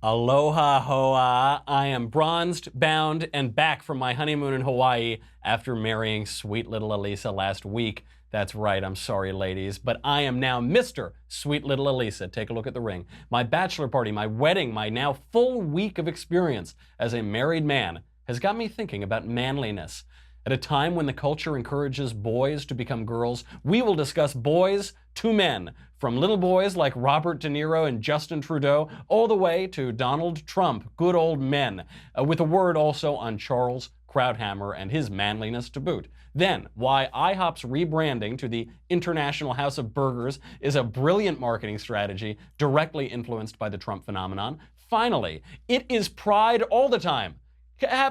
Aloha hoa. I am bronzed, bound, and back from my honeymoon in Hawaii after marrying sweet little Elisa last week. That's right, I'm sorry, ladies, but I am now Mr. Sweet Little Elisa. Take a look at the ring. My bachelor party, my wedding, my now full week of experience as a married man has got me thinking about manliness. At a time when the culture encourages boys to become girls, we will discuss boys to men, from little boys like Robert DeNiro and Justin Trudeau, all the way to Donald Trump, good old men, with a word also on Charles Krauthammer and his manliness to boot. Then, why IHOP's rebranding to the International House of Burgers is a brilliant marketing strategy directly influenced by the Trump phenomenon. Finally, it is Pride all the time.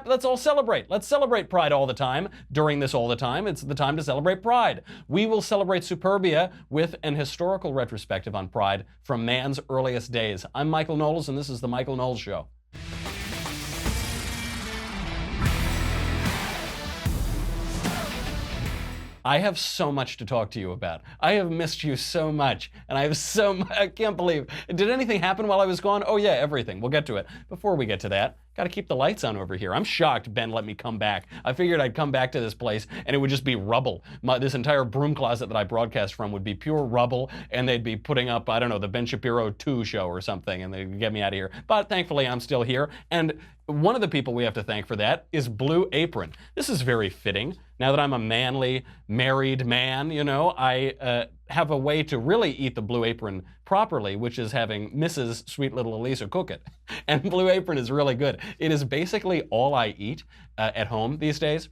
Let's all celebrate. Let's celebrate Pride all the time. During this all the time, it's the time to celebrate Pride. We will celebrate superbia with an historical retrospective on Pride from man's earliest days. I'm Michael Knowles, and this is The Michael Knowles Show. I have so much to talk to you about. I have missed you so much, and I can't believe. Did anything happen while I was gone? Oh yeah, everything. We'll get to it. Before we get to that, got to keep the lights on over here. I'm shocked Ben let me come back. I figured I'd come back to this place and it would just be rubble. This entire broom closet that I broadcast from would be pure rubble, and they'd be putting up, I don't know, the Ben Shapiro 2 show or something, and they'd get me out of here. But thankfully, I'm still here, and one of the people we have to thank for that is Blue Apron. This is very fitting. Now that I'm a manly, married man, you know, I have a way to really eat the Blue Apron properly, which is having Mrs. Sweet Little Elisa cook it. And Blue Apron is really good. It is basically all I eat at home these days.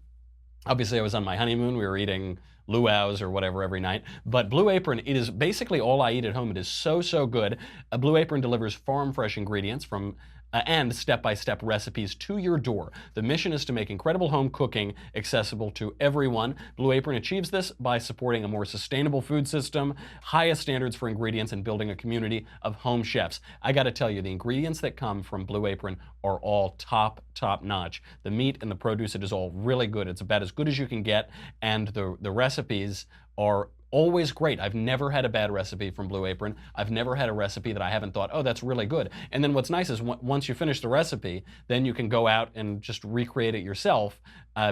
Obviously, I was on my honeymoon. We were eating luau's or whatever every night. But Blue Apron, it is basically all I eat at home. It is so, so good. Blue Apron delivers farm-fresh ingredients from and step-by-step recipes to your door. The mission is to make incredible home cooking accessible to everyone. Blue Apron achieves this by supporting a more sustainable food system, highest standards for ingredients, and building a community of home chefs. I gotta tell you, the ingredients that come from Blue Apron are all top notch. The meat and the produce, it is all really good. It's about as good as you can get, and the recipes are always great. I've never had a bad recipe from Blue Apron. I've never had a recipe that I haven't thought, oh, that's really good. And then what's nice is once you finish the recipe, then you can go out and just recreate it yourself,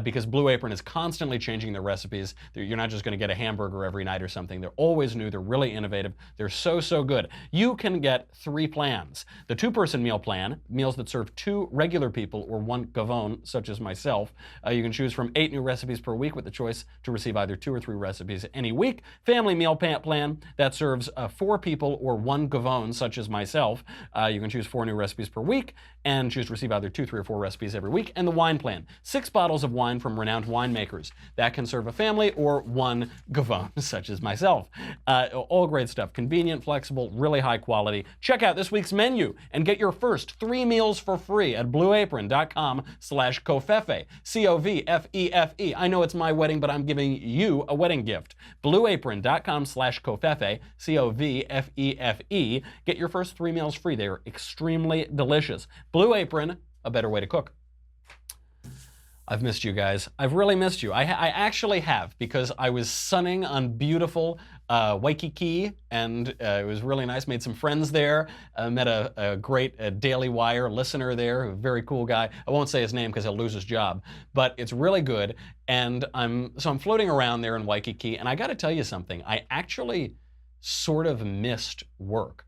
because Blue Apron is constantly changing their recipes. You're not just going to get a hamburger every night or something. They're always new. They're really innovative. They're so, so good. You can get 3 plans. The 2-person meal plan, meals that serve 2 regular people or 1 gavone, such as myself. You can choose from 8 new recipes per week with the choice to receive either 2 or 3 recipes any week. Family meal plan that serves 4 people or 1 gavone, such as myself. You can choose 4 new recipes per week and choose to receive either 2, 3, or 4 recipes every week. And the wine plan, 6 bottles of wine from renowned winemakers. That can serve a family or 1 gavone, such as myself. All great stuff. Convenient, flexible, really high quality. Check out this week's menu and get your first 3 meals for free at blueapron.com/covfefe. C-O-V-F-E-F-E. I know it's my wedding, but I'm giving you a wedding gift. blueapron.com/covfefe. C-O-V-F-E-F-E. Get your first 3 meals free. They are extremely delicious. Blue Apron, a better way to cook. I've missed you guys. I've really missed you. I actually have, because I was sunning on beautiful Waikiki, and it was really nice. Made some friends there. Met a great Daily Wire listener there, a very cool guy. I won't say his name because he'll lose his job, but it's really good. And I'm floating around there in Waikiki, and I got to tell you something. I actually sort of missed work.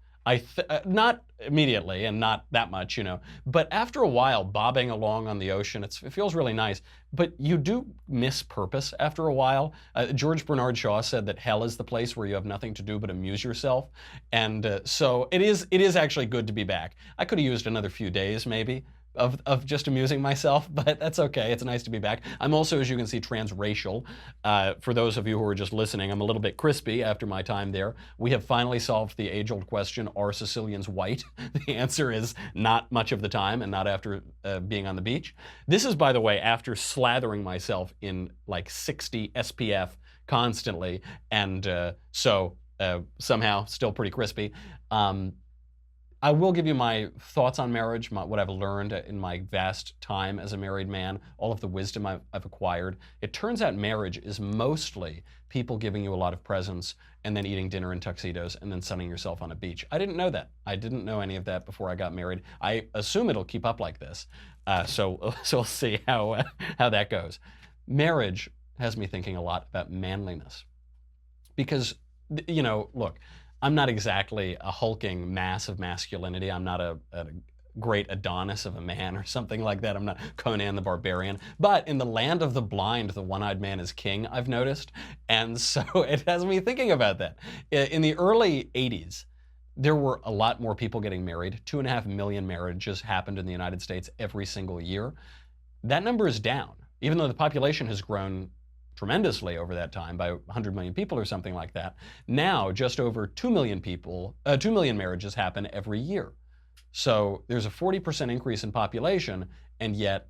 Not immediately and not that much, you know, but after a while bobbing along on the ocean, it feels really nice, but you do miss purpose after a while. George Bernard Shaw said that hell is the place where you have nothing to do but amuse yourself. And so it is actually good to be back. I could have used another few days maybe of just amusing myself, but that's okay. It's nice to be back. I'm also, as you can see, transracial. For those of you who are just listening, I'm a little bit crispy after my time there. We have finally solved the age-old question, are Sicilians white? The answer is not much of the time, and not after being on the beach. This is, by the way, after slathering myself in like 60 SPF constantly, and so somehow still pretty crispy. I will give you my thoughts on marriage, what I've learned in my vast time as a married man, all of the wisdom I've acquired. It turns out marriage is mostly people giving you a lot of presents and then eating dinner in tuxedos and then sunning yourself on a beach. I didn't know that. I didn't know any of that before I got married. I assume it'll keep up like this. So we'll see how that goes. Marriage has me thinking a lot about manliness. Because, look, I'm not exactly a hulking mass of masculinity. I'm not a great Adonis of a man or something like that. I'm not Conan the Barbarian. But in the land of the blind, the one-eyed man is king, I've noticed. And so it has me thinking about that. In the early 80s, there were a lot more people getting married. 2.5 million marriages happened in the United States every single year. That number is down, even though the population has grown tremendously over that time by 100 million people or something like that. Now, just over 2 million people, 2 million marriages happen every year. So there's a 40% increase in population, and yet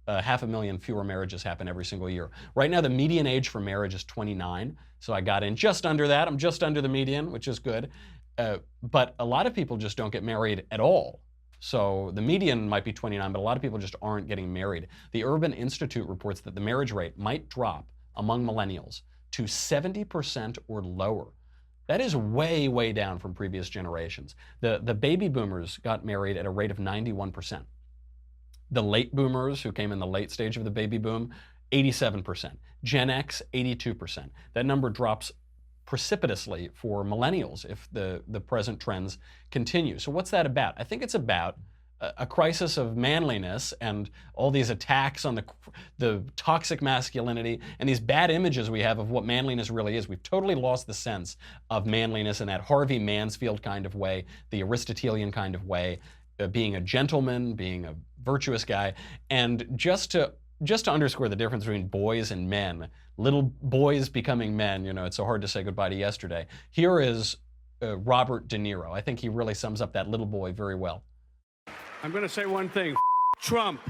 500,000 fewer marriages happen every single year. Right now, the median age for marriage is 29. So I got in just under that. I'm just under the median, which is good. But a lot of people just don't get married at all. So the median might be 29, but a lot of people just aren't getting married. The Urban Institute reports that the marriage rate might drop among millennials to 70% or lower. That is way, way down from previous generations. The baby boomers got married at a rate of 91%. The late boomers, who came in the late stage of the baby boom, 87%. Gen X, 82%. That number drops precipitously for millennials if the present trends continue. So what's that about? I think it's about a crisis of manliness and all these attacks on the toxic masculinity and these bad images we have of what manliness really is. We've totally lost the sense of manliness in that Harvey Mansfield kind of way, the Aristotelian kind of way, being a gentleman, being a virtuous guy. And just to underscore the difference between boys and men, little boys becoming men, it's so hard to say goodbye to yesterday. Here is Robert De Niro. I think he really sums up that little boy very well. I'm going to say one thing. Trump.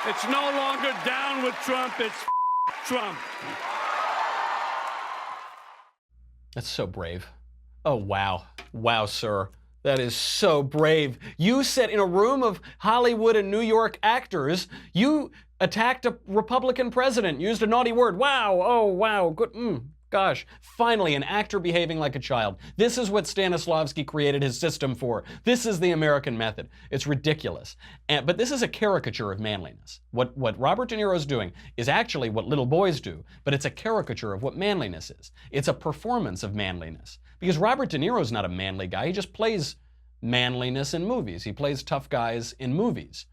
It's no longer down with Trump, it's Trump. That's so brave. Oh, wow. Wow, sir. That is so brave. You said in a room of Hollywood and New York actors, you attacked a Republican president, used a naughty word. Wow, oh, wow, good, gosh. Finally, an actor behaving like a child. This is what Stanislavski created his system for. This is the American method. It's ridiculous. But this is a caricature of manliness. What Robert De Niro is doing is actually what little boys do, but it's a caricature of what manliness is. It's a performance of manliness. Because Robert De Niro is not a manly guy. He just plays manliness in movies. He plays tough guys in movies.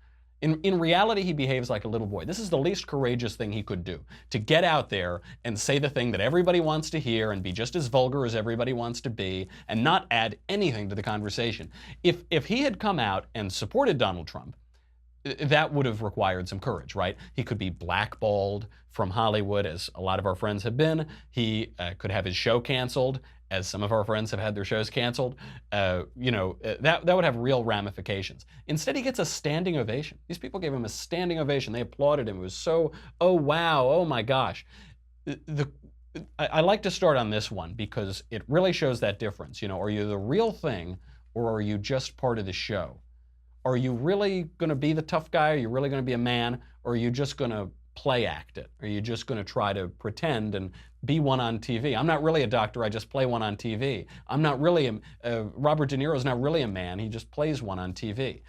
In reality, he behaves like a little boy. This is the least courageous thing he could do, to get out there and say the thing that everybody wants to hear and be just as vulgar as everybody wants to be and not add anything to the conversation. If he had come out and supported Donald Trump, that would have required some courage, right? He could be blackballed from Hollywood, as a lot of our friends have been. He could have his show canceled, as some of our friends have had their shows canceled. That would have real ramifications. Instead, he gets a standing ovation. These people gave him a standing ovation. They applauded him. It was so, oh wow, oh my gosh. I like to start on this one because it really shows that difference. Are you the real thing or are you just part of the show? Are you really going to be the tough guy? Are you really going to be a man? Or are you just going to play act it? Are you just going to try to pretend and be one on TV? I'm not really a doctor. I just play one on TV. I'm not really Robert De Niro is not really a man. He just plays one on TV.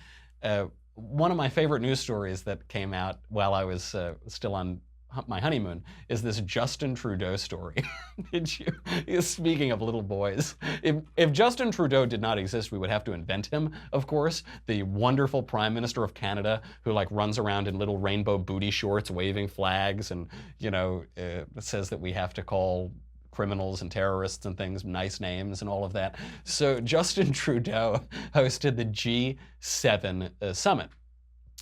One of my favorite news stories that came out while I was still on my honeymoon is this Justin Trudeau story. Speaking of little boys, if Justin Trudeau did not exist, we would have to invent him, of course, the wonderful Prime Minister of Canada who runs around in little rainbow booty shorts waving flags and, says that we have to call criminals and terrorists and things nice names and all of that. So Justin Trudeau hosted the G7 summit.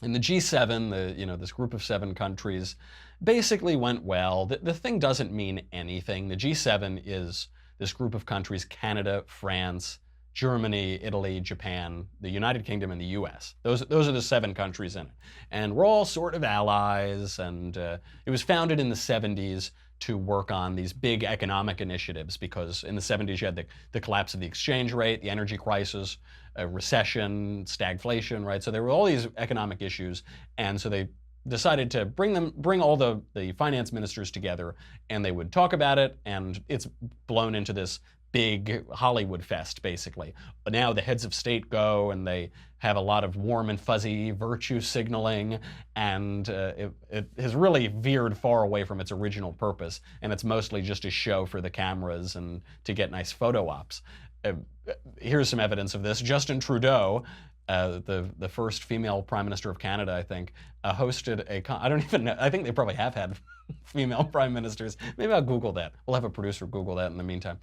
And the G7, this group of 7 countries, basically went well. The thing doesn't mean anything. The G7 is this group of countries: Canada, France, Germany, Italy, Japan, the United Kingdom, and the US. Those are the 7 countries in it. And we're all sort of allies, and it was founded in the 70s to work on these big economic initiatives, because in the 70s you had the collapse of the exchange rate, the energy crisis, a recession, stagflation, right? So there were all these economic issues, and so they decided to bring all the finance ministers together, and they would talk about it, and it's blown into this big Hollywood fest, basically. But now the heads of state go, and they have a lot of warm and fuzzy virtue signaling, and it has really veered far away from its original purpose, and it's mostly just a show for the cameras and to get nice photo ops. Here's some evidence of this. Justin Trudeau, the first female Prime Minister of Canada, I think, hosted I don't even know, I think they probably have had female prime ministers. Maybe I'll Google that. We'll have a producer Google that in the meantime.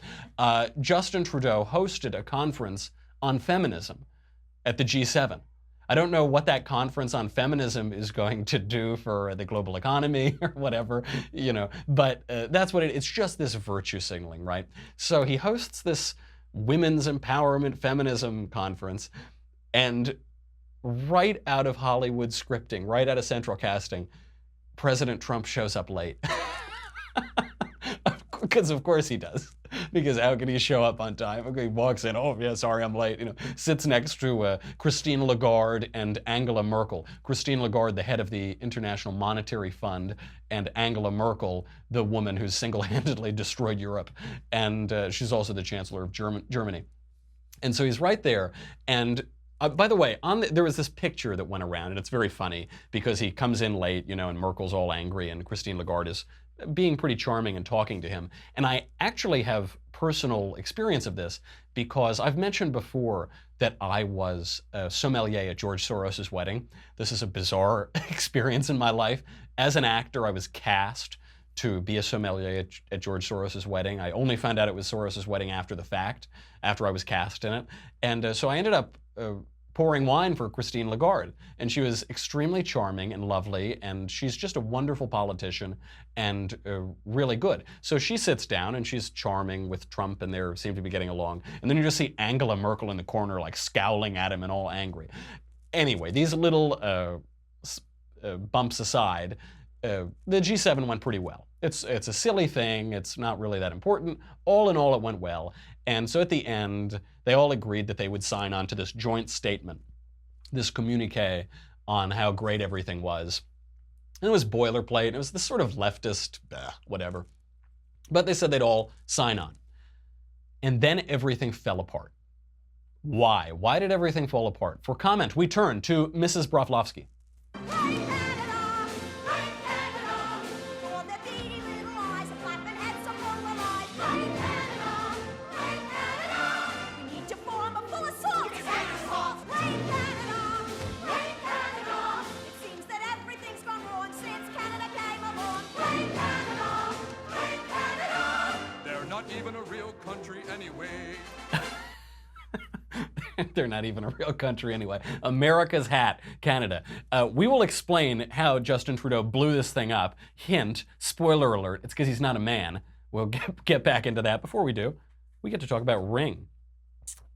Justin Trudeau hosted a conference on feminism at the G7. I don't know what that conference on feminism is going to do for the global economy or whatever, but that's what it's just this virtue signaling, right? So he hosts this women's empowerment feminism conference, and right out of Hollywood scripting, right out of central casting, President Trump shows up late. Because of course he does. Because how can he show up on time? Okay, he walks in, oh yeah, sorry, I'm late. Sits next to Christine Lagarde and Angela Merkel. Christine Lagarde, the head of the International Monetary Fund, and Angela Merkel, the woman who's single-handedly destroyed Europe. And she's also the Chancellor of Germany. And so he's right there, and by the way, there was this picture that went around, and it's very funny because he comes in late, and Merkel's all angry, and Christine Lagarde is being pretty charming and talking to him. And I actually have personal experience of this because I've mentioned before that I was a sommelier at George Soros's wedding. This is a bizarre experience in my life. As an actor, I was cast to be a sommelier at George Soros's wedding. I only found out it was Soros's wedding after the fact, after I was cast in it. And so I ended up pouring wine for Christine Lagarde. And she was extremely charming and lovely, and she's just a wonderful politician and really good. So she sits down and she's charming with Trump, and they seem to be getting along. And then you just see Angela Merkel in the corner, like scowling at him and all angry. Anyway, these little bumps aside, the G7 went pretty well. It's a silly thing. It's not really that important. All in all, it went well. And so at the end, they all agreed that they would sign on to this joint statement, this communique on how great everything was. And it was boilerplate. It was this sort of leftist, whatever. But they said they'd all sign on. And then everything fell apart. Why? Why did everything fall apart? For comment, we turn to Mrs. Broflovsky. They're not even a real country anyway. America's hat, Canada. We will explain how Justin Trudeau blew this thing up. Hint, spoiler alert, it's because he's not a man. We'll get back into that. Before we do, we get to talk about Ring.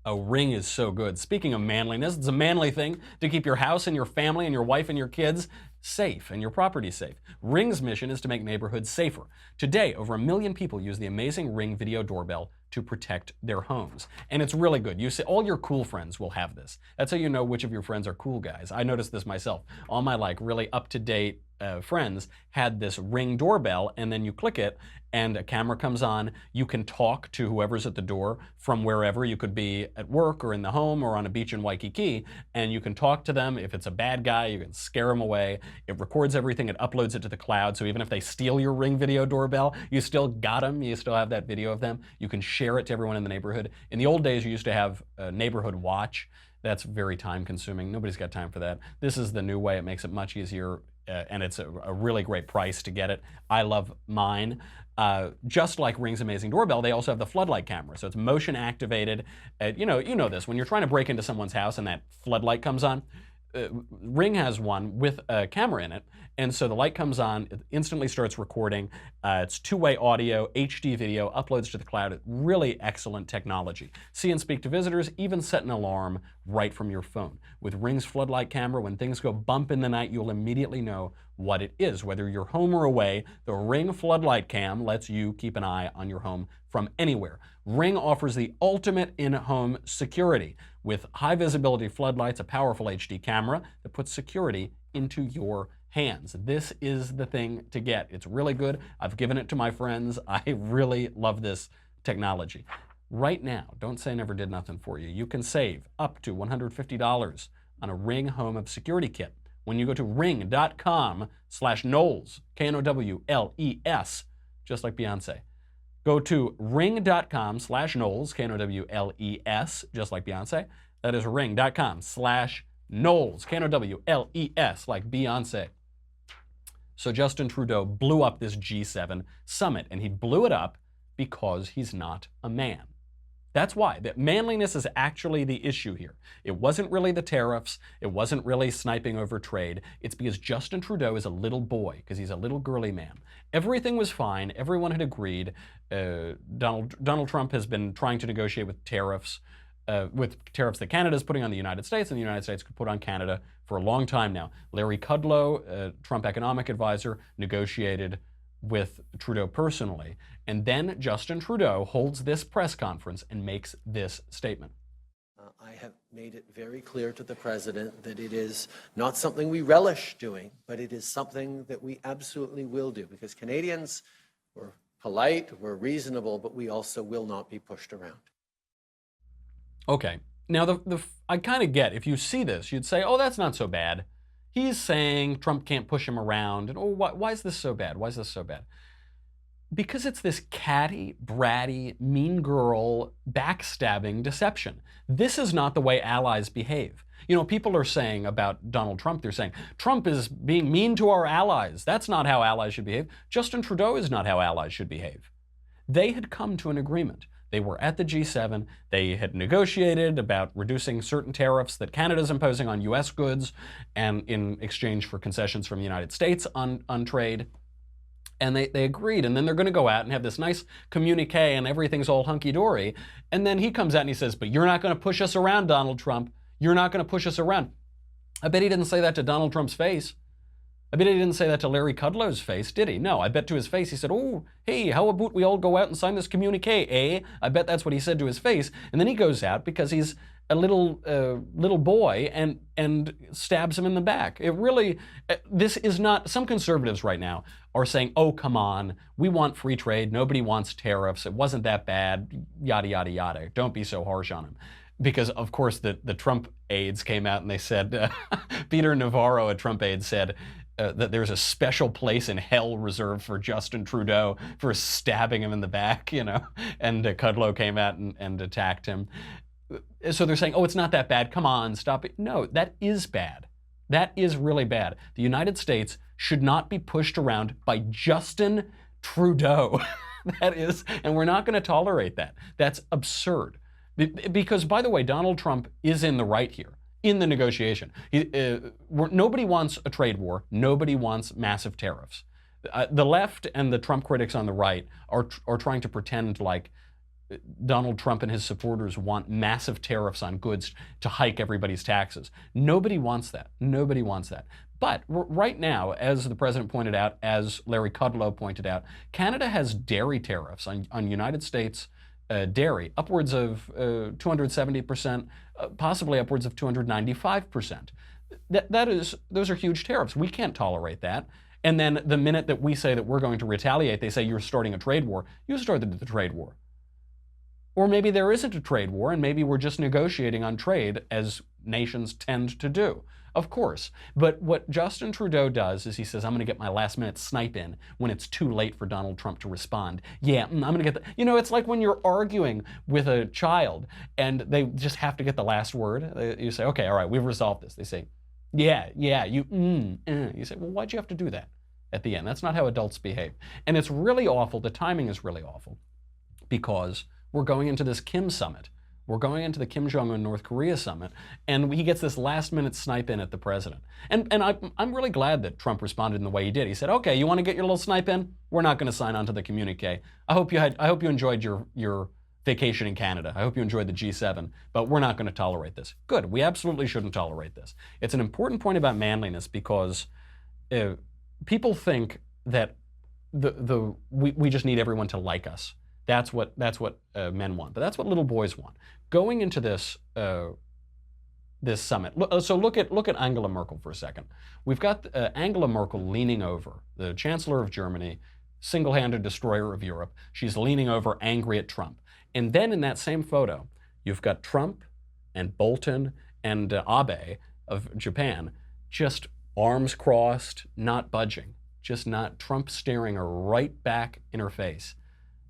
A Ring is so good. Speaking of manliness, it's a manly thing to keep your house and your family and your wife and your kids safe and your property safe. Ring's mission is to make neighborhoods safer. Today, over 1 million people use the amazing Ring video doorbell to protect their homes. And it's really good. You see, all your cool friends will have this. That's how you know which of your friends are cool guys. I noticed this myself. All my really up-to-date friends had this Ring doorbell, and then you click it and a camera comes on. You can talk to whoever's at the door from wherever. You could be at work or in the home or on a beach in Waikiki, and you can talk to them. If it's a bad guy, you can scare them away. It records everything. It uploads it to the cloud. So even if they steal your Ring video doorbell, you still got them. You still have that video of them. You can share it to everyone in the neighborhood. In the old days, you used to have a neighborhood watch. That's very time consuming. Nobody's got time for that. This is the new way. It makes it much easier, and it's a really great price to get it. I love mine. Just like Ring's amazing doorbell, they also have the floodlight camera. So it's motion activated. You know this. When you're trying to break into someone's house and that floodlight comes on, Ring has one with a camera in it, and so the light comes on, it instantly starts recording. It's two-way audio, HD video, uploads to the cloud. Really excellent technology. See and speak to visitors, even set an alarm right from your phone. With Ring's floodlight camera, when things go bump in the night, you'll immediately know what it is. Whether you're home or away, the Ring floodlight cam lets you keep an eye on your home from anywhere. Ring offers the ultimate in-home security with high visibility floodlights, a powerful HD camera that puts security into your hands. This is the thing to get. It's really good. I've given it to my friends. I really love this technology. Right now, don't say I never did nothing for you. You can save up to $150 on a Ring Home Security Kit when you go to ring.com/Knowles, Knowles, just like Beyonce. Go to ring.com/Knowles, Knowles, just like Beyonce. That is ring.com/Knowles, Knowles, like Beyonce. So Justin Trudeau blew up this G7 summit, and he blew it up because he's not a man. That's why. That manliness is actually the issue here. It wasn't really the tariffs. It wasn't really sniping over trade. It's because Justin Trudeau is a little boy, because he's a little girly man. Everything was fine. Everyone had agreed. Donald Trump has been trying to negotiate with tariffs that Canada is putting on the United States, and the United States could put on Canada for a long time now. Larry Kudlow, Trump economic advisor, negotiated with Trudeau personally. And then Justin Trudeau holds this press conference and makes this statement. I have made it very clear to the president that it is not something we relish doing, but it is something that we absolutely will do, because Canadians, we're polite, we're reasonable, but we also will not be pushed around. Okay, now I kind of get, if you see this, you'd say, oh, that's not so bad. He's saying Trump can't push him around, and oh, why is this so bad? Why is this so bad? Because it's this catty, bratty, mean girl, backstabbing deception. This is not the way allies behave. You know, people are saying about Donald Trump, they're saying, Trump is being mean to our allies. That's not how allies should behave. Justin Trudeau is not how allies should behave. They had come to an agreement. They were at the G7. They had negotiated about reducing certain tariffs that Canada's imposing on US goods, and in exchange for concessions from the United States on trade. And they agreed, and then they're going to go out and have this nice communique, and everything's all hunky-dory. And then he comes out and he says, but you're not going to push us around, Donald Trump. You're not going to push us around. I bet he didn't say that to Donald Trump's face. I bet he didn't say that to Larry Kudlow's face, did he? No, I bet to his face he said, oh, hey, how about we all go out and sign this communique, eh? I bet that's what he said to his face. And then he goes out because he's a little boy and stabs him in the back. It really, this is not, some conservatives right now are saying, oh, come on, we want free trade, nobody wants tariffs, it wasn't that bad, yada, yada, yada. Don't be so harsh on him. Because, of course, the Trump aides came out and they said, Peter Navarro, a Trump aide, said that there's a special place in hell reserved for Justin Trudeau for stabbing him in the back, you know, and Kudlow came out and attacked him. So they're saying, oh, it's not that bad, come on, stop it. No, that is bad. That is really bad. The United States should not be pushed around by Justin Trudeau. That is, and we're not going to tolerate that. That's absurd. Because, by the way, Donald Trump is in the right here, in the negotiation. Nobody wants a trade war. Nobody wants massive tariffs. The left and the Trump critics on the right are trying to pretend like Donald Trump and his supporters want massive tariffs on goods to hike everybody's taxes. Nobody wants that. Nobody wants that. But right now, as the president pointed out, as Larry Kudlow pointed out, Canada has dairy tariffs on United States dairy, upwards of 270%, possibly upwards of 295%. Those are huge tariffs. We can't tolerate that. And then the minute that we say that we're going to retaliate, they say you're starting a trade war. You started the trade war. Or maybe there isn't a trade war, and maybe we're just negotiating on trade, as nations tend to do. Of course. But what Justin Trudeau does is he says, I'm going to get my last minute snipe in when it's too late for Donald Trump to respond. Yeah, I'm going to get the... You know, it's like when you're arguing with a child and they just have to get the last word. You say, okay, all right, we've resolved this. They say, yeah, you say, well, why'd you have to do that at the end? That's not how adults behave. And it's really awful. The timing is really awful because we're going into this Kim summit. We're going into the Kim Jong-un North Korea summit, and he gets this last-minute snipe in at the president. And I'm really glad that Trump responded in the way he did. He said, "Okay, you want to get your little snipe in? We're not going to sign on to the communique. I hope you enjoyed your vacation in Canada. I hope you enjoyed the G7, but we're not going to tolerate this." Good. We absolutely shouldn't tolerate this. It's an important point about manliness because people think that we just need everyone to like us. That's what men want, but that's what little boys want. Going into this this summit, so look at Angela Merkel for a second. We've got Angela Merkel leaning over, the Chancellor of Germany, single-handed destroyer of Europe. She's leaning over, angry at Trump. And then in that same photo, you've got Trump and Bolton and Abe of Japan, just arms crossed, not budging, just not, Trump staring her right back in her face.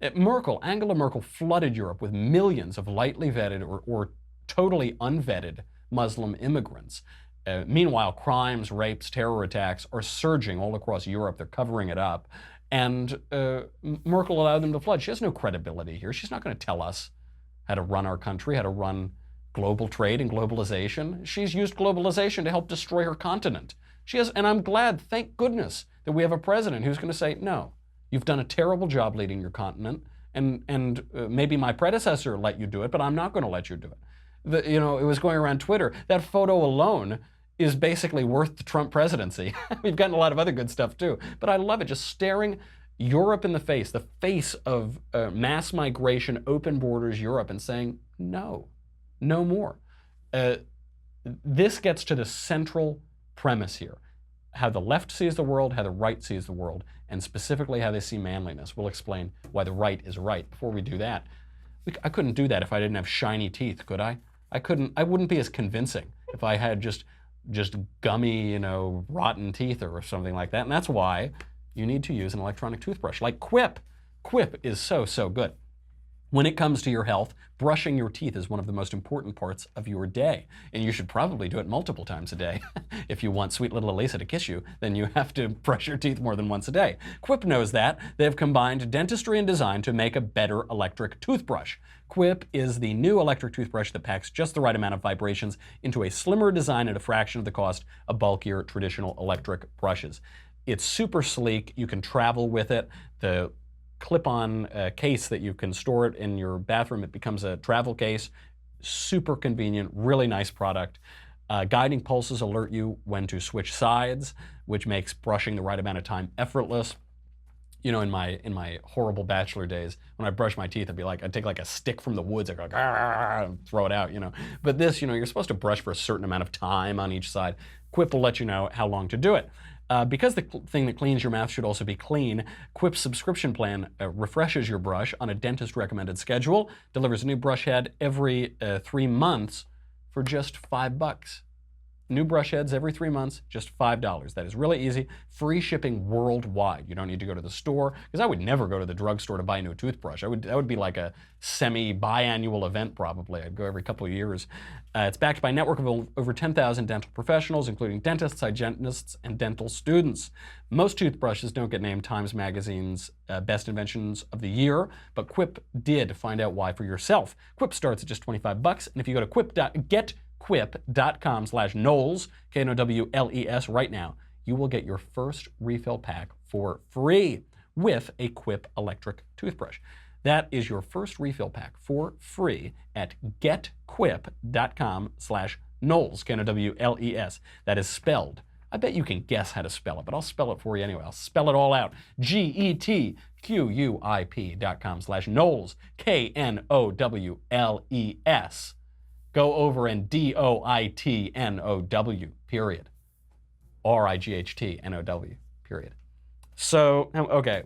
Angela Merkel flooded Europe with millions of lightly vetted or totally unvetted Muslim immigrants. Meanwhile, crimes, rapes, terror attacks are surging all across Europe. They're covering it up. And Merkel allowed them to flood. She has no credibility here. She's not going to tell us how to run our country, how to run global trade and globalization. She's used globalization to help destroy her continent. And I'm glad, thank goodness, that we have a president who's going to say, no, you've done a terrible job leading your continent, and maybe my predecessor let you do it, but I'm not going to let you do it. It was going around Twitter. That photo alone is basically worth the Trump presidency. We've gotten a lot of other good stuff too, but I love it, just staring Europe in the face of mass migration, open borders Europe, and saying, no, no more. This gets to the central premise here. How the left sees the world, how the right sees the world, and specifically how they see manliness. We'll explain why the right is right. Before we do that, I couldn't do that if I didn't have shiny teeth, could I? I wouldn't be as convincing if I had just gummy, rotten teeth or something like that. And that's why you need to use an electronic toothbrush like Quip. Quip is so, so good. When it comes to your health, brushing your teeth is one of the most important parts of your day. And you should probably do it multiple times a day. If you want sweet little Elisa to kiss you, then you have to brush your teeth more than once a day. Quip knows that. They've combined dentistry and design to make a better electric toothbrush. Quip is the new electric toothbrush that packs just the right amount of vibrations into a slimmer design at a fraction of the cost of bulkier traditional electric brushes. It's super sleek. You can travel with it. The clip-on case that you can store it in your bathroom, it becomes a travel case. Super convenient, really nice product. Guiding pulses alert you when to switch sides, which makes brushing the right amount of time effortless. In my horrible bachelor days, when I brush my teeth, I'd take like a stick from the woods, I'd go, and throw it out, But this, you're supposed to brush for a certain amount of time on each side. Quip will let you know how long to do it. Because the thing that cleans your mouth should also be clean, Quip's subscription plan refreshes your brush on a dentist-recommended schedule, delivers a new brush head every 3 months for just $5. New brush heads every 3 months, just $5. That is really easy. Free shipping worldwide. You don't need to go to the store, because I would never go to the drugstore to buy a new toothbrush. That would be like a semi-biannual event probably. I'd go every couple of years. It's backed by a network of over 10,000 dental professionals, including dentists, hygienists, and dental students. Most toothbrushes don't get named Times Magazine's Best Inventions of the Year, but Quip did. Find out why for yourself. Quip starts at just $25, and if you go to getquip.com/Knowles, Knowles, right now, you will get your first refill pack for free with a Quip electric toothbrush. That is your first refill pack for free at getquip.com/Knowles, Knowles. That is spelled. I bet you can guess how to spell it, but I'll spell it for you anyway. I'll spell it all out. getquip.com/Knowles, Knowles. Go over and DOITNOW, period. RIGHTNOW, period. So, okay,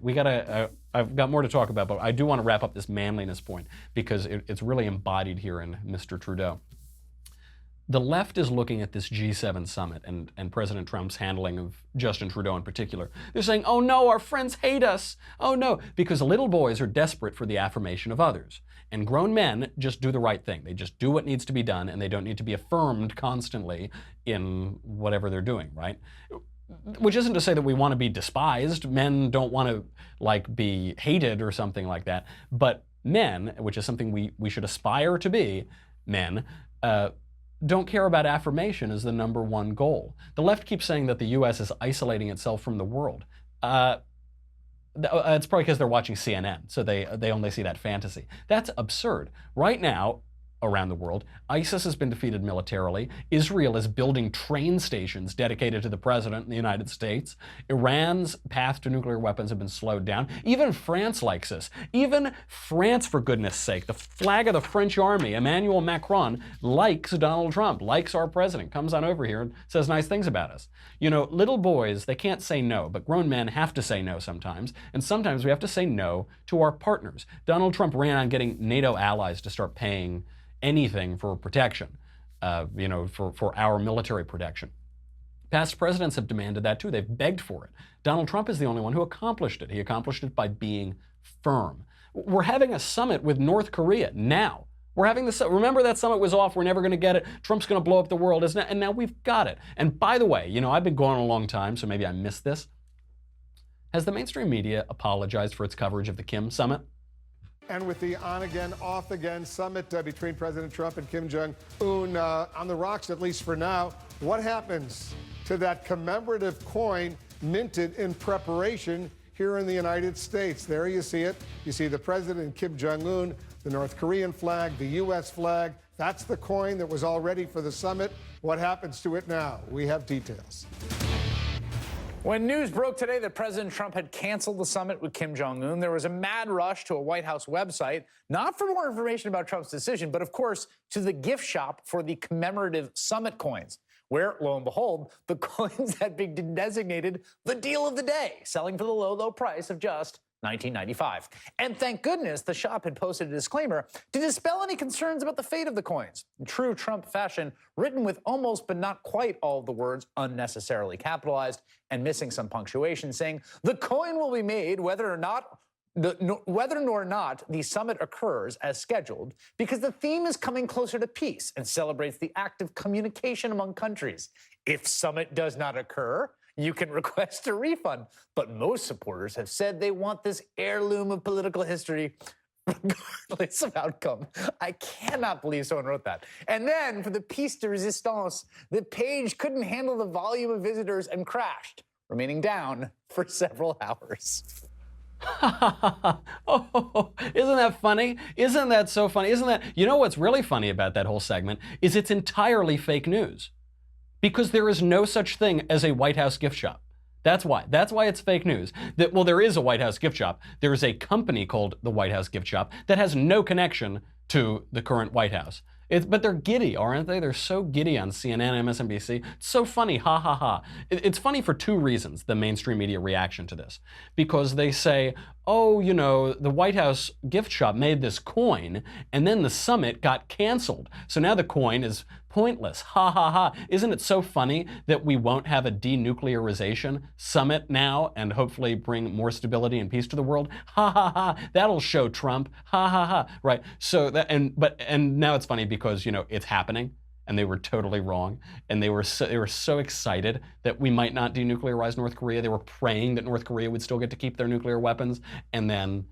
I've got more to talk about, but I do want to wrap up this manliness point because it's really embodied here in Mr. Trudeau. The left is looking at this G7 summit and President Trump's handling of Justin Trudeau in particular. They're saying, oh no, our friends hate us. Oh no, because little boys are desperate for the affirmation of others. And grown men just do the right thing. They just do what needs to be done, and they don't need to be affirmed constantly in whatever they're doing, right? Which isn't to say that we want to be despised. Men don't want to be hated or something like that. But men, which is something we should aspire to be, men, don't care about affirmation as the number one goal. The left keeps saying that the U.S. is isolating itself from the world. It's probably because they're watching CNN, so they only see that fantasy. That's absurd. Right now, around the world, ISIS has been defeated militarily. Israel is building train stations dedicated to the president in the United States. Iran's path to nuclear weapons have been slowed down. Even France likes us. Even France, for goodness sake. The flag of the French army, Emmanuel Macron, likes Donald Trump, likes our president, comes on over here and says nice things about us. You know, little boys, they can't say no, but grown men have to say no sometimes, and sometimes we have to say no to our partners. Donald Trump ran on getting NATO allies to start paying anything for protection, for our military protection. Past presidents have demanded that too. They've begged for it. Donald Trump is the only one who accomplished it. He accomplished it by being firm. We're having a summit with North Korea now. We're having this. Remember that summit was off. We're never going to get it. Trump's going to blow up the world, isn't it? And now we've got it. And by the way, I've been gone a long time, so maybe I missed this. Has the mainstream media apologized for its coverage of the Kim summit? And with the on-again, off-again summit between President Trump and Kim Jong-un on the rocks, at least for now, what happens to that commemorative coin minted in preparation here in the United States? There you see it. You see the president, Kim Jong-un, the North Korean flag, the U.S. flag. That's the coin that was all ready for the summit. What happens to it now? We have details. When news broke today that President Trump had canceled the summit with Kim Jong-un, there was a mad rush to a White House website, not for more information about Trump's decision, but of course, to the gift shop for the commemorative summit coins, where, lo and behold, the coins had been designated the deal of the day, selling for the low, low price of just $19.95. And thank goodness the shop had posted a disclaimer to dispel any concerns about the fate of the coins. In true Trump fashion, written with almost but not quite all of the words unnecessarily capitalized and missing some punctuation, saying the coin will be made whether or not the summit occurs as scheduled, because the theme is coming closer to peace and celebrates the act of communication among countries. If summit does not occur, you can request a refund. But most supporters have said they want this heirloom of political history regardless of outcome. I cannot believe someone wrote that. And then for the piece de resistance, the page couldn't handle the volume of visitors and crashed, remaining down for several hours. Oh, isn't that funny? Isn't that so funny? What's really funny about that whole segment is it's entirely fake news. Because there is no such thing as a White House gift shop. That's why it's fake news. There is a White House gift shop. There is a company called the White House gift shop that has no connection to the current White House. But they're giddy, aren't they? They're so giddy on CNN, MSNBC. It's so funny, ha ha ha. It's funny for two reasons, the mainstream media reaction to this. Because they say, the White House gift shop made this coin, and then the summit got canceled. So now the coin is pointless, ha ha ha. Isn't it so funny that we won't have a denuclearization summit now and hopefully bring more stability and peace to the world? Ha ha ha. That'll show Trump, ha ha ha. Right. So and now it's funny because it's happening, and they were totally wrong, and they were so excited that we might not denuclearize North Korea. They were praying that North Korea would still get to keep their nuclear weapons, and then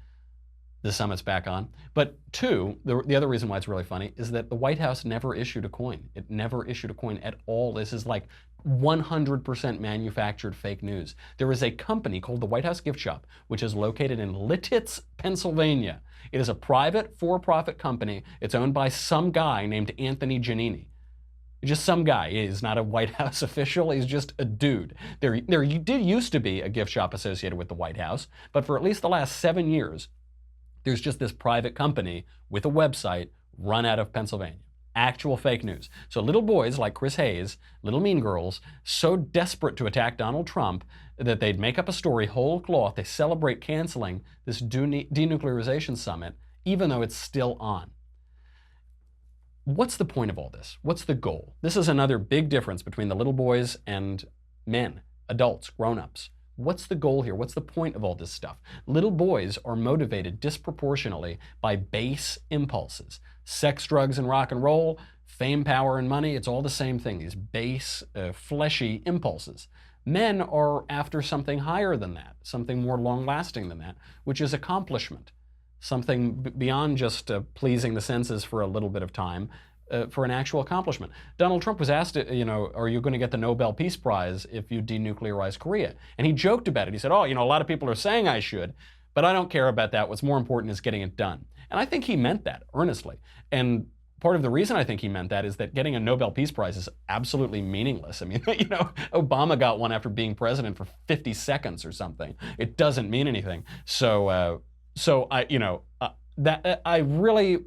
the summit's back on. But two, the other reason why it's really funny is that the White House never issued a coin. It never issued a coin at all. This is like 100% manufactured fake news. There is a company called the White House Gift Shop, which is located in Lititz, Pennsylvania. It is a private for-profit company. It's owned by some guy named Anthony Giannini. Just some guy. He's not a White House official. He's just a dude. There did used to be a gift shop associated with the White House, but for at least the last 7 years, there's just this private company with a website run out of Pennsylvania. Actual fake news. So little boys like Chris Hayes, little mean girls, so desperate to attack Donald Trump that they'd make up a story whole cloth. They celebrate canceling this denuclearization summit, even though it's still on. What's the point of all this? What's the goal? This is another big difference between the little boys and men, adults, grown-ups. What's the goal here? What's the point of all this stuff? Little boys are motivated disproportionately by base impulses. Sex, drugs, and rock and roll, fame, power, and money, it's all the same thing, these base, fleshy impulses. Men are after something higher than that, something more long-lasting than that, which is accomplishment. Something beyond just pleasing the senses for a little bit of time, for an actual accomplishment. Donald Trump was asked, are you going to get the Nobel Peace Prize if you denuclearize Korea? And he joked about it. He said, a lot of people are saying I should, but I don't care about that. What's more important is getting it done. And I think he meant that earnestly. And part of the reason I think he meant that is that getting a Nobel Peace Prize is absolutely meaningless. I mean, Obama got one after being president for 50 seconds or something. It doesn't mean anything. So I really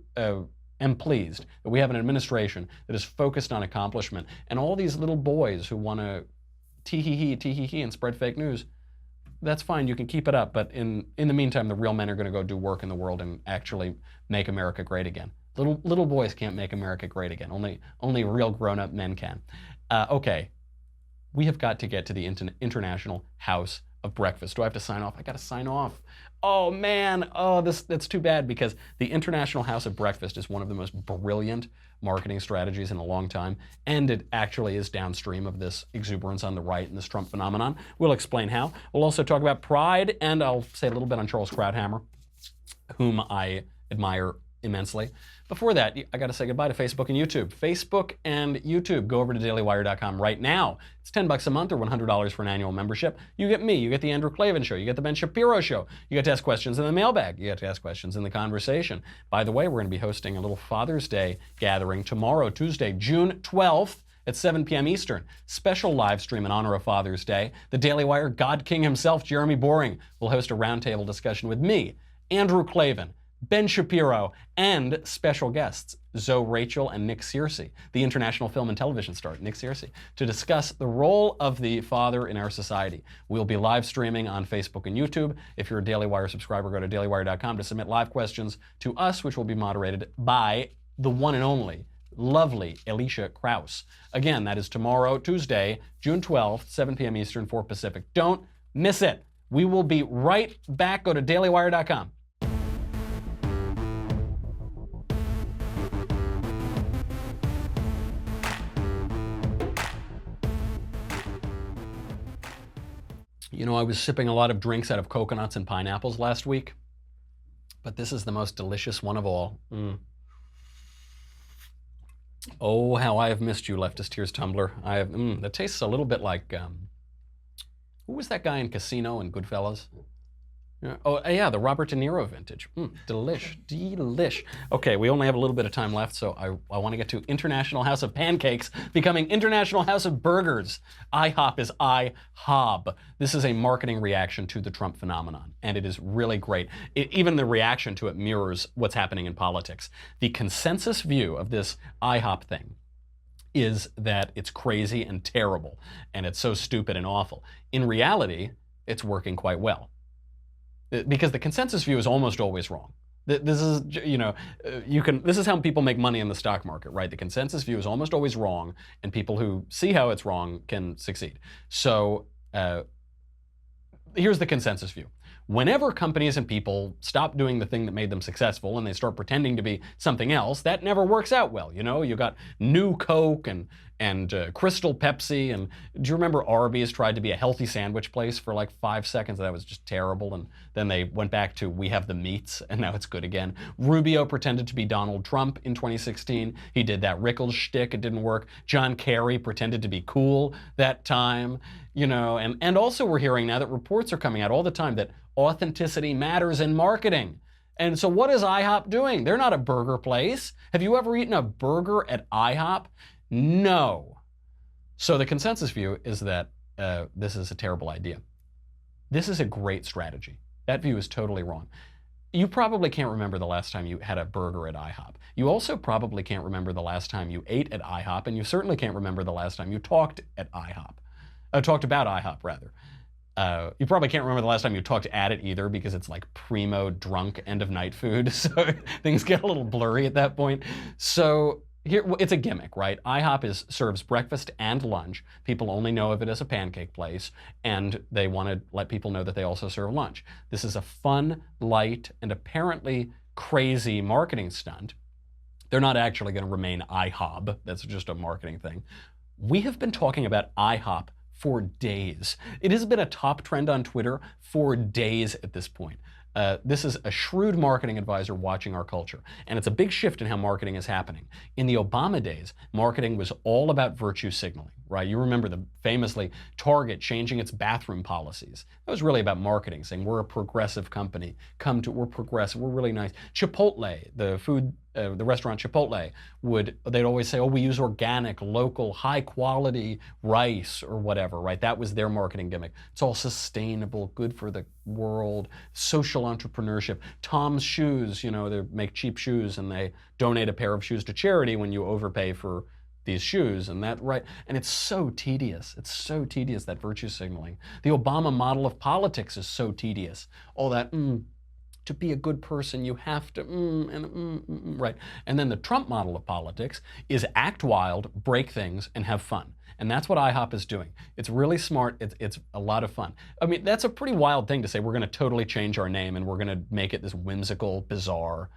am pleased that we have an administration that is focused on accomplishment, and all these little boys who want to tee-hee-hee and spread fake news. That's fine, you can keep it up, but in the meantime, the real men are going to go do work in the world and actually make America great again. Little boys can't make America great again. Only real grown-up men can. Okay, we have got to get to the International House of Breakfast. Do I have to sign off? I got to sign off. Oh man, that's too bad, because the International House of Breakfast is one of the most brilliant marketing strategies in a long time, and it actually is downstream of this exuberance on the right and this Trump phenomenon. We'll explain how. We'll also talk about Pride, and I'll say a little bit on Charles Krauthammer, whom I admire immensely. Before that, I got to say goodbye to Facebook and YouTube. Facebook and YouTube. Go over to dailywire.com right now. It's $10 a month or $100 for an annual membership. You get me. You get the Andrew Klavan Show. You get the Ben Shapiro Show. You get to ask questions in the mailbag. You get to ask questions in the conversation. By the way, we're going to be hosting a little Father's Day gathering tomorrow, Tuesday, June 12th. At 7 p.m. Eastern. Special live stream in honor of Father's Day. The Daily Wire God King himself, Jeremy Boring, will host a roundtable discussion with me, Andrew Klavan, Ben Shapiro, and special guests, Zoe Rachel and Nick Searcy, the international film and television star, Nick Searcy, to discuss the role of the father in our society. We'll be live streaming on Facebook and YouTube. If you're a Daily Wire subscriber, go to dailywire.com to submit live questions to us, which will be moderated by the one and only lovely Alicia Krause. Again, that is tomorrow, Tuesday, June 12th, 7 p.m. Eastern, 4 Pacific. Don't miss it. We will be right back. Go to dailywire.com. I was sipping a lot of drinks out of coconuts and pineapples last week, but this is the most delicious one of all. Oh, how I have missed you, Leftist Tears Tumbler. That tastes a little bit like, who was that guy in Casino and Goodfellas? The Robert DeNiro vintage. Delish. Okay, we only have a little bit of time left, so I want to get to International House of Pancakes becoming International House of Burgers. IHOP is IHOB. This is a marketing reaction to the Trump phenomenon, and it is really great. Even the reaction to it mirrors what's happening in politics. The consensus view of this IHOP thing is that it's crazy and terrible, and it's so stupid and awful. In reality, it's working quite well. Because the consensus view is almost always wrong. This is, this is how people make money in the stock market, right? The consensus view is almost always wrong, and people who see how it's wrong can succeed. So here's the consensus view. Whenever companies and people stop doing the thing that made them successful and they start pretending to be something else, that never works out well. You got New Coke and Crystal Pepsi, and do you remember Arby's tried to be a healthy sandwich place for like 5 seconds? That was just terrible, and then they went back to we have the meats, and now it's good again. Rubio pretended to be Donald Trump in 2016. He did that Rickles shtick, it didn't work. John Kerry pretended to be cool that time, and also we're hearing now that reports are coming out all the time that authenticity matters in marketing. And so what is IHOP doing? They're not a burger place. Have you ever eaten a burger at IHOP? No. So the consensus view is that this is a terrible idea. This is a great strategy. That view is totally wrong. You probably can't remember the last time you had a burger at IHOP. You also probably can't remember the last time you ate at IHOP, and you certainly can't remember the last time you talked at IHOP. Talked about IHOP, rather. You probably can't remember the last time you talked at it either, because it's like primo drunk end of night food. So things get a little blurry at that point. So here, it's a gimmick, right? IHOP serves breakfast and lunch. People only know of it as a pancake place, and they want to let people know that they also serve lunch. This is a fun, light, and apparently crazy marketing stunt. They're not actually going to remain IHOB. That's just a marketing thing. We have been talking about IHOP for days. It has been a top trend on Twitter for days at this point. This is a shrewd marketing advisor watching our culture. And it's a big shift in how marketing is happening. In the Obama days, marketing was all about virtue signaling, right? You remember famously Target changing its bathroom policies. That was really about marketing, saying we're a progressive company. We're progressive, we're really nice. Chipotle, the restaurant Chipotle, they'd always say, oh, we use organic, local, high quality rice or whatever, right? That was their marketing gimmick. It's all sustainable, good for the world, social entrepreneurship. Tom's Shoes, they make cheap shoes and they donate a pair of shoes to charity when you overpay for these shoes, and it's so tedious. It's so tedious, that virtue signaling. The Obama model of politics is so tedious. All that, to be a good person, you have to, right. And then the Trump model of politics is act wild, break things, and have fun. And that's what IHOP is doing. It's really smart. It's a lot of fun. I mean, that's a pretty wild thing to say. We're going to totally change our name and we're going to make it this whimsical, bizarre,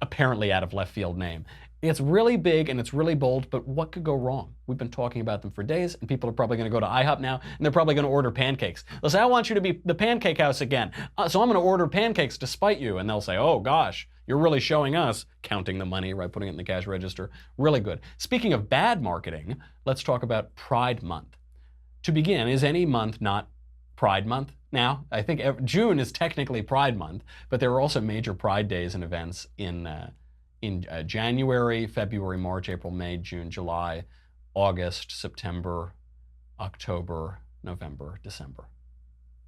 apparently out of left field name. It's really big and it's really bold, but what could go wrong? We've been talking about them for days, and people are probably going to go to IHOP now, and they're probably going to order pancakes. They'll say, I want you to be the pancake house again, so I'm going to order pancakes to spite you. And they'll say, oh gosh, you're really showing us, counting the money, right, putting it in the cash register. Really good. Speaking of bad marketing, let's talk about Pride Month. To begin, is any month not Pride Month? Now, I think June is technically Pride Month, but there are also major Pride days and events in January, February, March, April, May, June, July, August, September, October, November, December.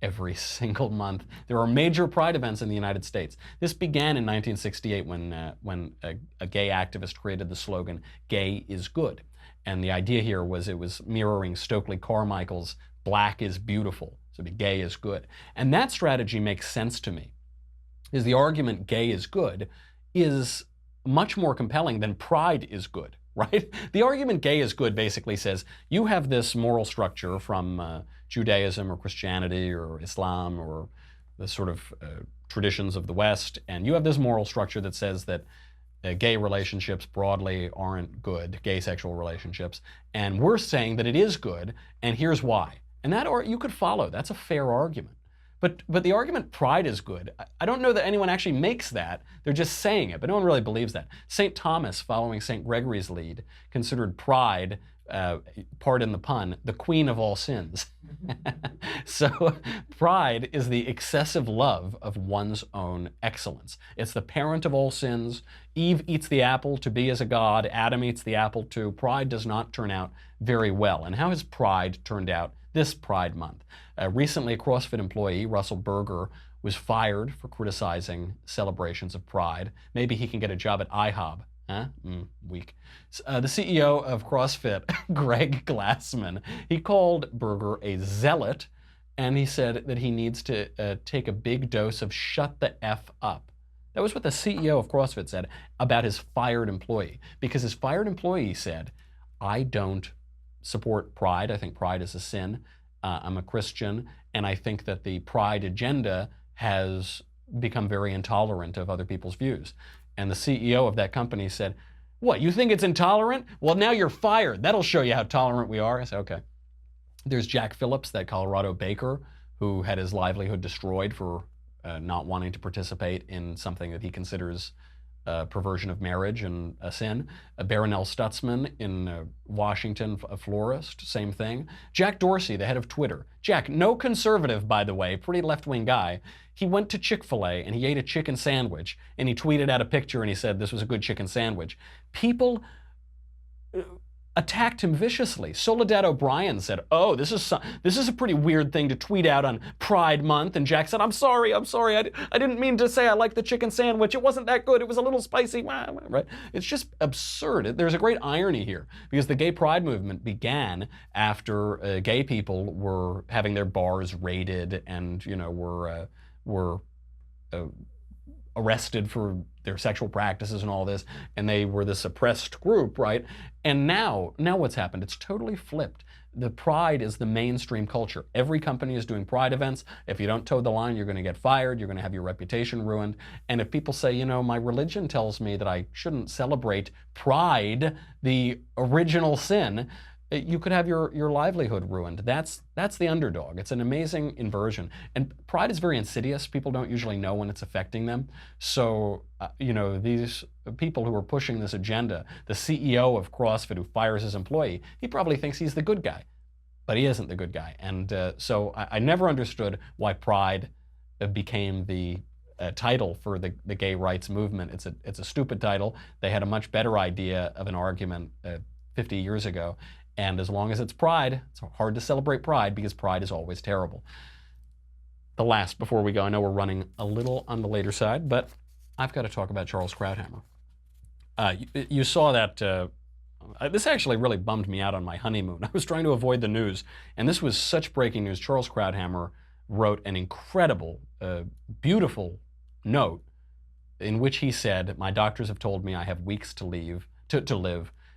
Every single month. There are major Pride events in the United States. This began in 1968 when a gay activist created the slogan, "Gay is good." And the idea here was it was mirroring Stokely Carmichael's "Black is beautiful." So the gay is good. And that strategy makes sense to me. Is the argument gay is good is much more compelling than pride is good, right? The argument gay is good basically says you have this moral structure from Judaism or Christianity or Islam or the sort of traditions of the West, and you have this moral structure that says that gay relationships broadly aren't good, gay sexual relationships, and we're saying that it is good, and here's why. And that, or you could follow, that's a fair argument. But the argument pride is good, I don't know that anyone actually makes that. They're just saying it, but no one really believes that. St. Thomas, following St. Gregory's lead, considered pride, pardon the pun, the queen of all sins. So pride is the excessive love of one's own excellence. It's the parent of all sins. Eve eats the apple to be as a god. Adam eats the apple too. Pride does not turn out very well. And how has pride turned out this Pride Month? Recently, a CrossFit employee, Russell Berger, was fired for criticizing celebrations of pride. Maybe he can get a job at IHOP. Huh? Weak. The CEO of CrossFit, Greg Glassman, he called Berger a zealot, and he said that he needs to take a big dose of shut the F up. That was what the CEO of CrossFit said about his fired employee, because his fired employee said, I don't support pride. I think pride is a sin. I'm a Christian, and I think that the pride agenda has become very intolerant of other people's views. And the CEO of that company said, what, you think it's intolerant? Well, now you're fired. That'll show you how tolerant we are. I said, okay. There's Jack Phillips, that Colorado baker who had his livelihood destroyed for not wanting to participate in something that he considers perversion of marriage and a sin. Barronelle Stutzman in Washington, a florist, same thing. Jack Dorsey, the head of Twitter. Jack, no conservative, by the way, pretty left-wing guy. He went to Chick-fil-A and he ate a chicken sandwich and he tweeted out a picture and he said this was a good chicken sandwich. People attacked him viciously. Soledad O'Brien said, oh, this is a pretty weird thing to tweet out on Pride Month. And Jack said, I'm sorry. I didn't mean to say I like the chicken sandwich. It wasn't that good. It was a little spicy. Right? It's just absurd. There's a great irony here because the gay pride movement began after gay people were having their bars raided and, were arrested for their sexual practices and all this, and they were this oppressed group, right? And now what's happened? It's totally flipped. The pride is the mainstream culture. Every company is doing pride events. If you don't toe the line, you're going to get fired. You're going to have your reputation ruined. And if people say, my religion tells me that I shouldn't celebrate pride, the original sin, you could have your livelihood ruined. That's the underdog. It's an amazing inversion. And pride is very insidious. People don't usually know when it's affecting them. So, these people who are pushing this agenda, the CEO of CrossFit who fires his employee, he probably thinks he's the good guy, but he isn't the good guy. And so I never understood why pride became the title for the gay rights movement. It's a stupid title. They had a much better idea of an argument 50 years ago. And as long as it's pride, it's hard to celebrate pride because pride is always terrible. The last, before we go, I know we're running a little on the later side, but I've got to talk about Charles Krauthammer. You saw that, this actually really bummed me out on my honeymoon. I was trying to avoid the news, and this was such breaking news. Charles Krauthammer wrote an incredible, beautiful note in which he said, "My doctors have told me I have weeks to live.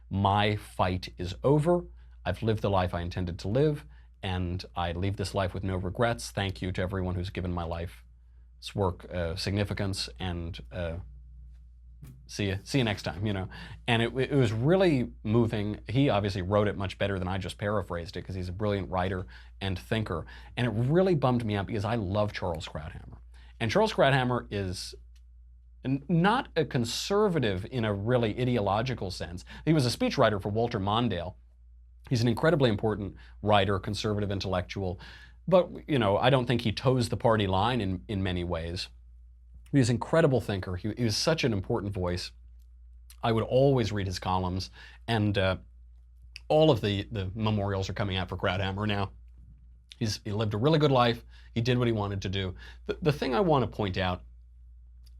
My fight is over. I've lived the life I intended to live, and I leave this life with no regrets. Thank you to everyone who's given my life's work significance, and see you next time." And it was really moving. He obviously wrote it much better than I just paraphrased it because he's a brilliant writer and thinker. And it really bummed me out because I love Charles Krauthammer. And Charles Krauthammer is not a conservative in a really ideological sense. He was a speechwriter for Walter Mondale. He's an incredibly important writer, conservative intellectual, but I don't think he toes the party line in many ways. He was an incredible thinker. He was such an important voice. I would always read his columns, and all of the memorials are coming out for Krauthammer now. He lived a really good life. He did what he wanted to do. The thing I want to point out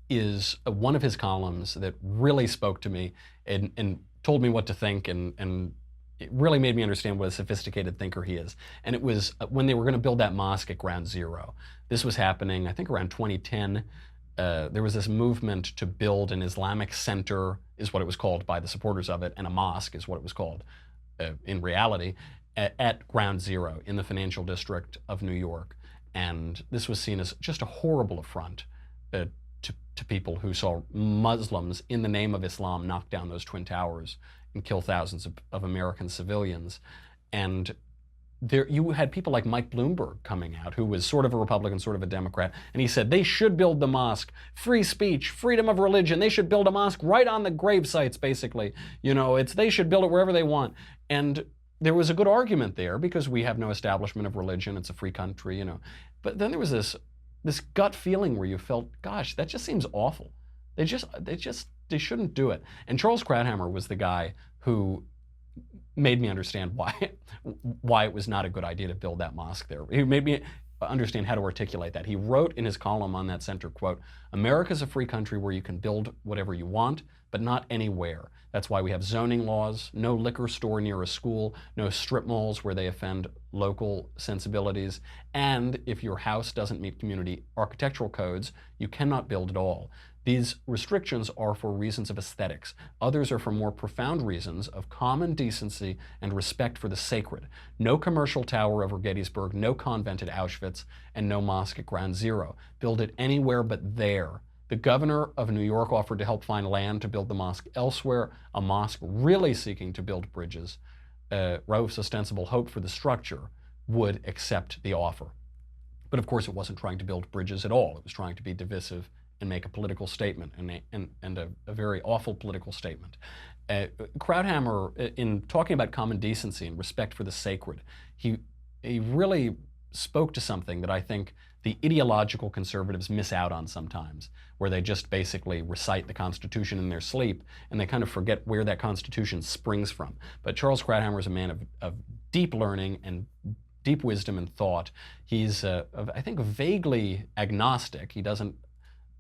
is one of his columns that really spoke to me and told me what to think, and it really made me understand what a sophisticated thinker he is. And it was when they were going to build that mosque at Ground Zero. This was happening, I think, around 2010. There was this movement to build an Islamic center, is what it was called by the supporters of it, and a mosque is what it was called in reality, at Ground Zero in the financial district of New York. And this was seen as just a horrible affront to people who saw Muslims in the name of Islam knock down those Twin Towers and kill thousands of American civilians. And there you had people like Mike Bloomberg coming out, who was sort of a Republican, sort of a Democrat, and he said they should build the mosque, free speech, freedom of religion, they should build a mosque right on the grave sites, basically. They should build it wherever they want. And there was a good argument there because we have no establishment of religion, it's a free country, But then there was this gut feeling where you felt, gosh, that just seems awful. They shouldn't do it. And Charles Krauthammer was the guy who made me understand why it was not a good idea to build that mosque there. He made me understand how to articulate that. He wrote in his column on that center, quote, "America's a free country where you can build whatever you want, but not anywhere. That's why we have zoning laws, no liquor store near a school, no strip malls where they offend local sensibilities, and if your house doesn't meet community architectural codes, you cannot build at all. These restrictions are for reasons of aesthetics. Others are for more profound reasons of common decency and respect for the sacred. No commercial tower over Gettysburg, no convent at Auschwitz, and no mosque at Ground Zero. Build it anywhere but there. The governor of New York offered to help find land to build the mosque elsewhere. A mosque really seeking to build bridges, Rauf's ostensible hope for the structure, would accept the offer. But of course it wasn't trying to build bridges at all. It was trying to be divisive and make a political statement, and a very awful political statement. Krauthammer, in talking about common decency and respect for the sacred, he really spoke to something that I think the ideological conservatives miss out on sometimes, where they just basically recite the Constitution in their sleep and they kind of forget where that Constitution springs from. But Charles Krauthammer is a man of deep learning and deep wisdom and thought. He's, I think, vaguely agnostic. He doesn't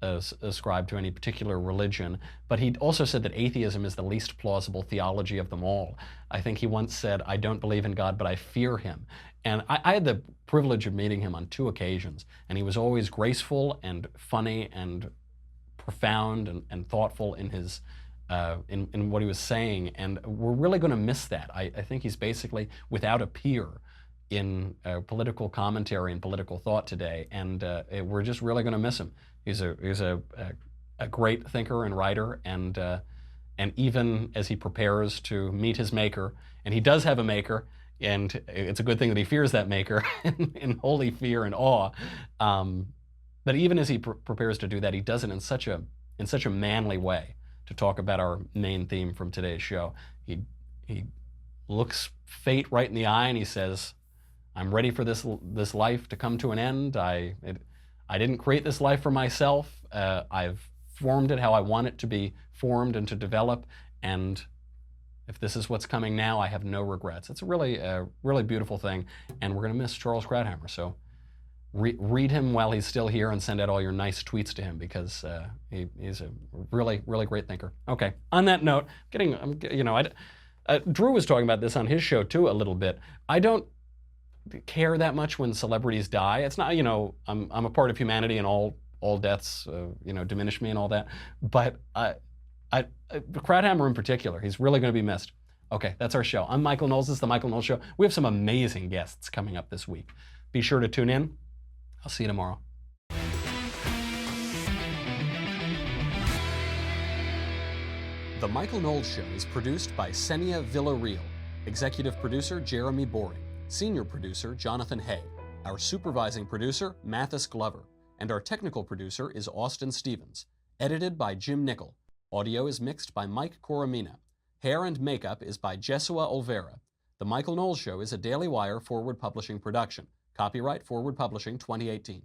ascribe to any particular religion, but he also said that atheism is the least plausible theology of them all. I think he once said, "I don't believe in God, but I fear him." And I had the privilege of meeting him on 2 occasions, and he was always graceful and funny and profound and thoughtful in his in what he was saying, and we're really going to miss that. I think he's basically without a peer in political commentary and political thought today, and we're just really going to miss him. He's a great thinker and writer, and And even as he prepares to meet his maker, and he does have a maker, and it's a good thing that he fears that maker in holy fear and awe. But even as he prepares to do that, he does it in such a manly way to talk about our main theme from today's show. He looks fate right in the eye and he says, "I'm ready for this life to come to an end. I didn't create this life for myself. I've formed it how I want it to be formed and to develop. And if this is what's coming now, I have no regrets." It's a really beautiful thing, and we're going to miss Charles Krauthammer. So read him while he's still here and send out all your nice tweets to him, because he's a really great thinker. Okay. On that note, Drew was talking about this on his show too a little bit. I don't care that much when celebrities die. It's not, I'm a part of humanity and all deaths, diminish me and all that. But Krauthammer in particular, he's really going to be missed. Okay, that's our show. I'm Michael Knowles. This is The Michael Knowles Show. We have some amazing guests coming up this week. Be sure to tune in. I'll see you tomorrow. The Michael Knowles Show is produced by Senia Villarreal. Executive producer Jeremy Boring. Senior producer Jonathan Hay. Our supervising producer Mathis Glover. And our technical producer is Austin Stevens. Edited by Jim Nickel. Audio is mixed by Mike Coromina. Hair and makeup is by Jesua Olvera. The Michael Knowles Show is a Daily Wire Forward Publishing production. Copyright Forward Publishing 2018.